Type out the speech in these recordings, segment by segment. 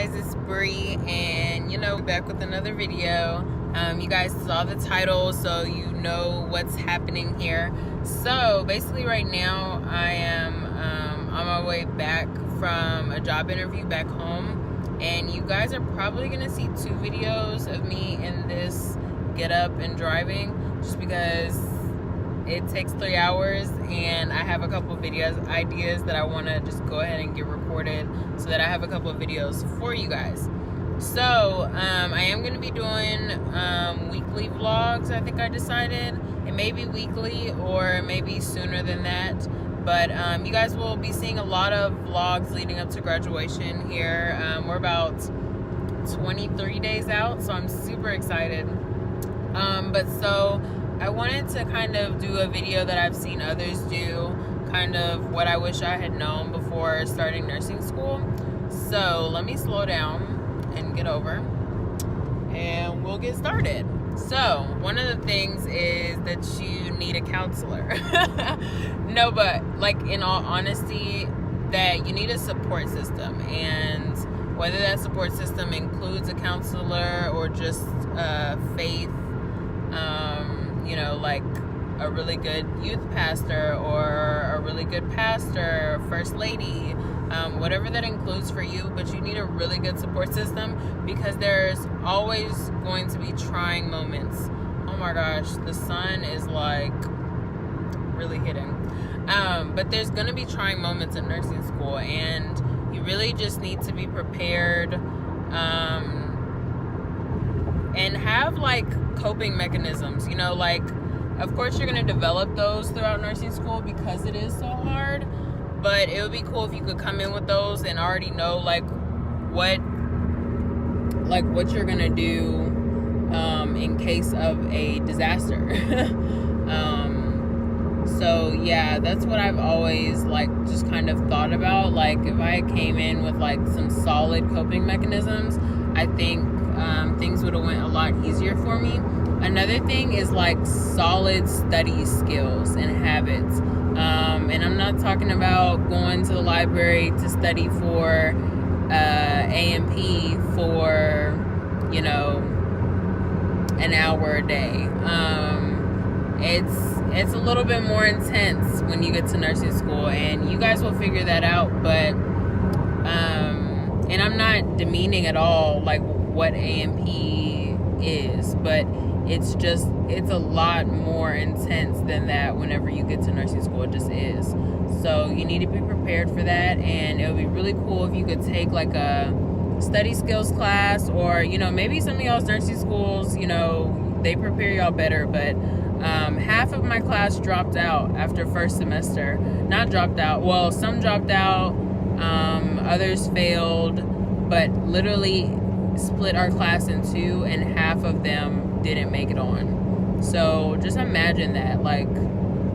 guys, it's Bree, and back with another video. You guys saw the title, so you know what's happening here. So basically right now I am on my way back from a job interview back home, and you guys are probably gonna see 2 videos of me in this get up and driving, just because it takes 3 hours and I have a couple of ideas that I want to just go ahead and get recorded so that I have a couple of videos for you guys. So I am going to be doing weekly vlogs. I think I decided it may be weekly or maybe sooner than that, but you guys will be seeing a lot of vlogs leading up to graduation here. We're about 23 days out, so I'm super excited. But so I wanted to kind of do a video that I've seen others do, kind of what I wish I had known before starting nursing school. So let me slow down and get over, and we'll get started. So one of the things is that you need a counselor. No, but like in all honesty, that you need a support system, and whether that support system includes a counselor or just faith, like a really good youth pastor or a really good pastor, first lady, whatever that includes for you, but you need a really good support system, because there's always going to be trying moments. Oh my gosh, the sun is like really hitting. But there's going to be trying moments in nursing school, and you really just need to be prepared, and have like coping mechanisms, like of course you're going to develop those throughout nursing school because it is so hard, but it would be cool if you could come in with those and already know what you're going to do in case of a disaster. So yeah, that's what I've always just kind of thought about. If I came in with some solid coping mechanisms, I think things would have went a lot easier for me. Another thing is solid study skills and habits. And I'm not talking about going to the library to study for A&P for, an hour a day. It's a little bit more intense when you get to nursing school, and you guys will figure that out. But and I'm not demeaning at all what A&P is, but it's a lot more intense than that whenever you get to nursing school. It just is. So you need to be prepared for that, and it would be really cool if you could take a study skills class, or maybe some of y'all's nursing schools, they prepare y'all better. But half of my class dropped out after first semester. Not dropped out, well, some dropped out, others failed, but literally split our class in 2, and half of them didn't make it on. So just imagine that.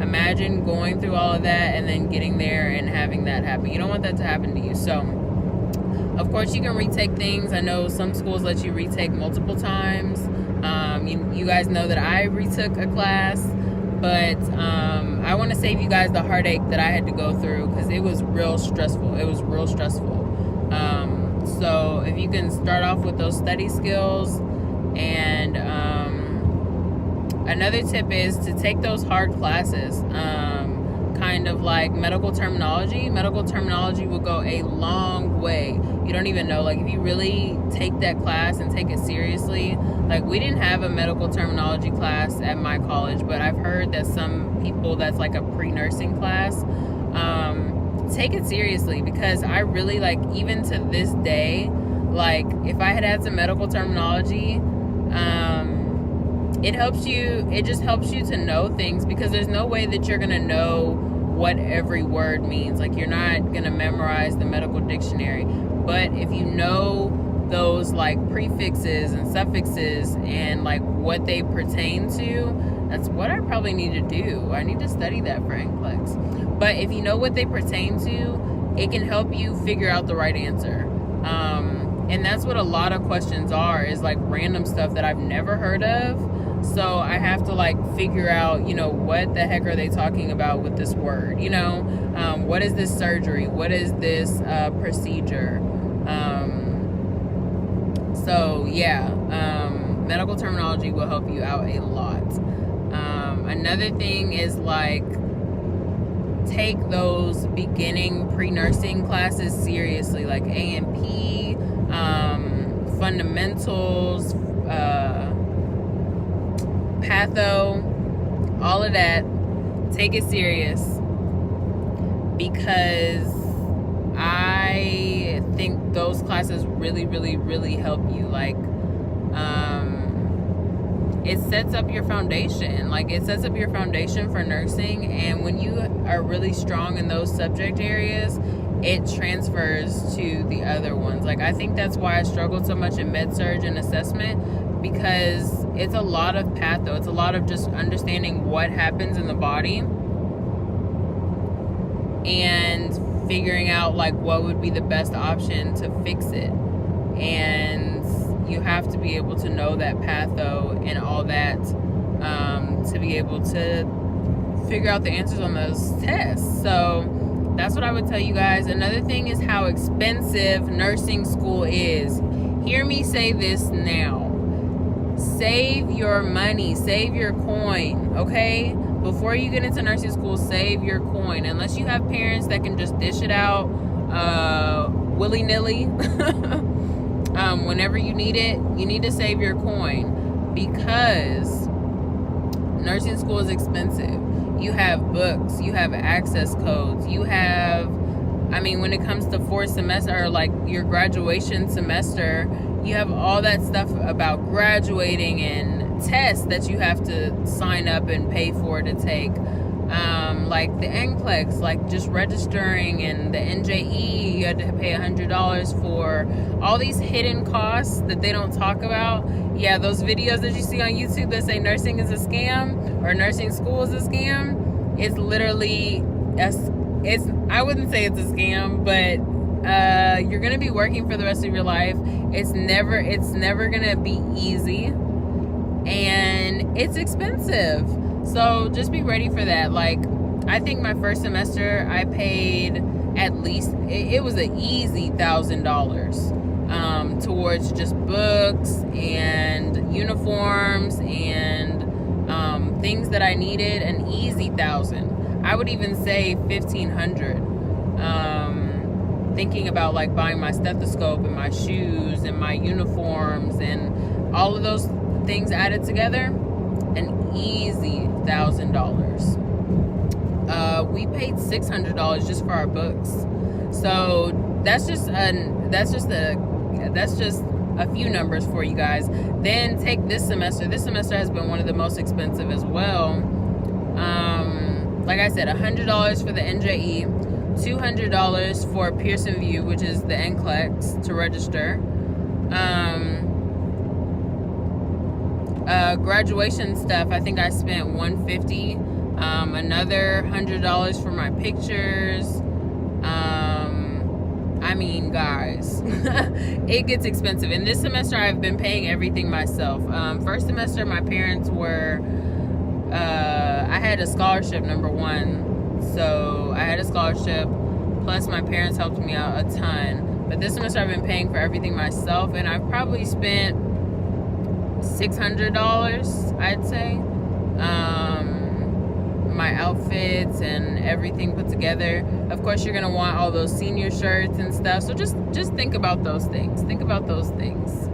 Imagine going through all of that and then getting there and having that happen. You don't want that to happen to you. So of course you can retake things. I know some schools let you retake multiple times. You guys know that I retook a class, but I want to save you guys the heartache that I had to go through, because it was real stressful. So if you can start off with those study skills, and another tip is to take those hard classes, kind of like medical terminology. Medical terminology will go a long way. You don't even know, if you really take that class and take it seriously. We didn't have a medical terminology class at my college, but I've heard that some people, that's a pre-nursing class. Take it seriously, because I really even to this day, if I had some medical terminology, it just helps you to know things, because there's no way that you're gonna know what every word means. You're not gonna memorize the medical dictionary, but if you know those prefixes and suffixes and what they pertain to, that's what I probably need to do. I need to study that for NCLEX. But if you know what they pertain to, it can help you figure out the right answer. And that's what a lot of questions are, is random stuff that I've never heard of. So I have to figure out, what the heck are they talking about with this word? What is this surgery? What is this procedure? yeah, medical terminology will help you out a lot. Another thing is like, take those beginning pre-nursing classes seriously, like A&P, fundamentals, patho, all of that. Take it serious, because I think those classes really, really, really help you. Like, it sets up your foundation. Like, it sets up your foundation for nursing, and when you are really strong in those subject areas, it transfers to the other ones. Like, I think that's why I struggled so much in med-surg and assessment, because it's a lot of patho. It's a lot of just understanding what happens in the body and figuring out like what would be the best option to fix it. And you have to be able to know that patho and all that, to be able to figure out the answers on those tests. So that's what I would tell you guys. Another thing is how expensive nursing school is. Hear me say this now. Save your money, save your coin, okay? Before you get into nursing school, save your coin. Unless you have parents that can just dish it out willy-nilly, whenever you need it, you need to save your coin, because nursing school is expensive. You have books, you have access codes, you have, I mean, when it comes to fourth semester, or like your graduation semester, you have all that stuff about graduating and tests that you have to sign up and pay for to take. Like the NCLEX, like just registering, and the NJE, you had to pay $100 for. All these hidden costs that they don't talk about. Yeah, those videos that you see on YouTube that say nursing is a scam or nursing school is a scam, it's literally, I wouldn't say it's a scam, but you're gonna be working for the rest of your life. It's never gonna be easy, and it's expensive. So just be ready for that. Like, I think my first semester I paid at least, it was an easy $1,000 towards just books and uniforms and things that I needed. An easy $1,000. I would even say $1,500. Thinking about like buying my stethoscope and my shoes and my uniforms and all of those things added together, an easy $1,000. We paid $600 just for our books. So that's just a few numbers for you guys. Then take this semester. This semester has been one of the most expensive as well. Like I said, $100 for the NJE, $200 for Pearson VUE, which is the NCLEX, to register. Graduation stuff, I think I spent $150. Another $100 for my pictures. I mean, guys, it gets expensive. And this semester, I've been paying everything myself. First semester, my parents were, I had a scholarship, number one. So I had a scholarship, plus my parents helped me out a ton. But this semester, I've been paying for everything myself, and I've probably spent $600, I'd say. My outfits and everything put together. Of course, you're gonna want all those senior shirts and stuff. So just think about those things. Think about those things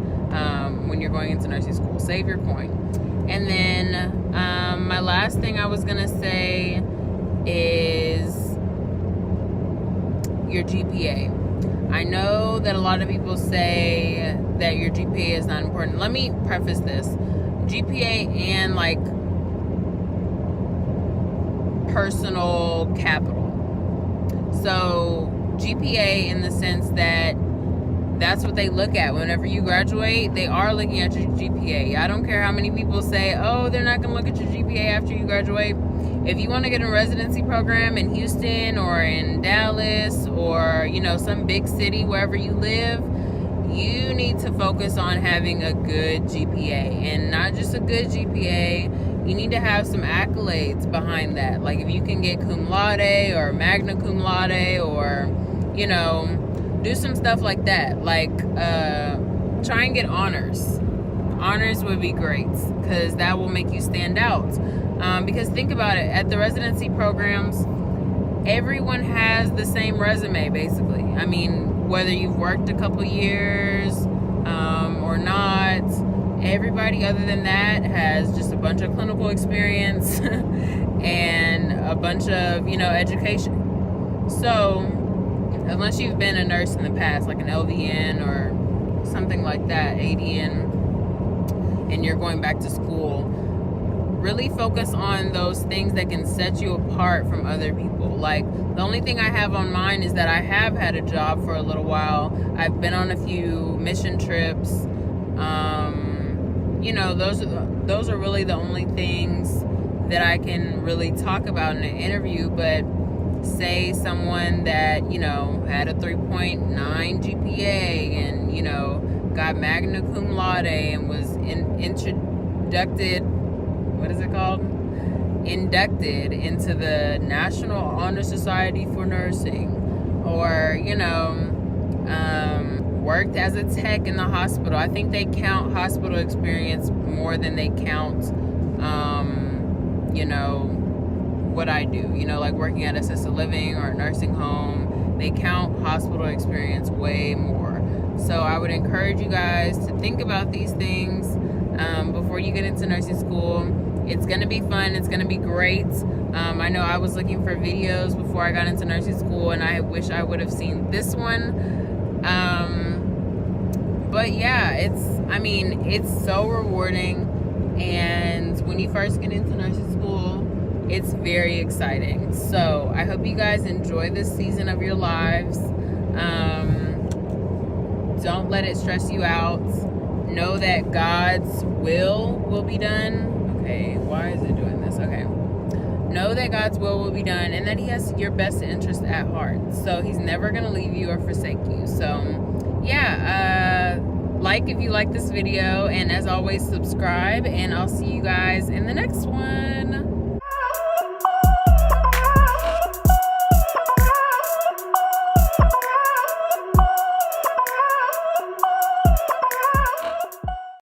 when you're going into nursing school. Save your coin. And then my last thing I was gonna say is your GPA. I know that a lot of people say that your GPA is not important. Let me preface this. GPA and like personal capital. So GPA in the sense that that's what they look at whenever you graduate. They are looking at your GPA. I don't care how many people say, oh, they're not going to look at your GPA after you graduate. If you want to get a residency program in Houston or in Dallas or, you know, some big city, wherever you live, you need to focus on having a good GPA. And not just a good GPA, you need to have some accolades behind that. Like if you can get cum laude or magna cum laude, or, you know, do some stuff like that. Like try and get honors. Honors would be great because that will make you stand out. Because think about it, at the residency programs, everyone has the same resume basically. I mean, whether you've worked a couple years or not, everybody other than that has just a bunch of clinical experience and a bunch of, education. So unless you've been a nurse in the past, like an LVN or something like that, ADN, and you're going back to school, really focus on those things that can set you apart from other people. Like, the only thing I have on mine is that I have had a job for a little while. I've been on a few mission trips. Those are really the only things that I can really talk about in an interview. But say someone that, had a 3.9 GPA and, got magna cum laude and was inducted into the National Honor Society for Nursing, or, worked as a tech in the hospital. I think they count hospital experience more than they count, what I do, like working at assisted living or a nursing home. They count hospital experience way more. So I would encourage you guys to think about these things before you get into nursing school. It's going to be fun. It's going to be great. I know I was looking for videos before I got into nursing school, and I wish I would have seen this one. But yeah, it's so rewarding. And when you first get into nursing school, it's very exciting. So I hope you guys enjoy this season of your lives. Don't let it stress you out. Know that God's will be done. Okay, why is it doing this? Okay. Know that God's will be done, and that He has your best interest at heart. So He's never going to leave you or forsake you. So, yeah, like if you like this video, and as always, subscribe, and I'll see you guys in the next one.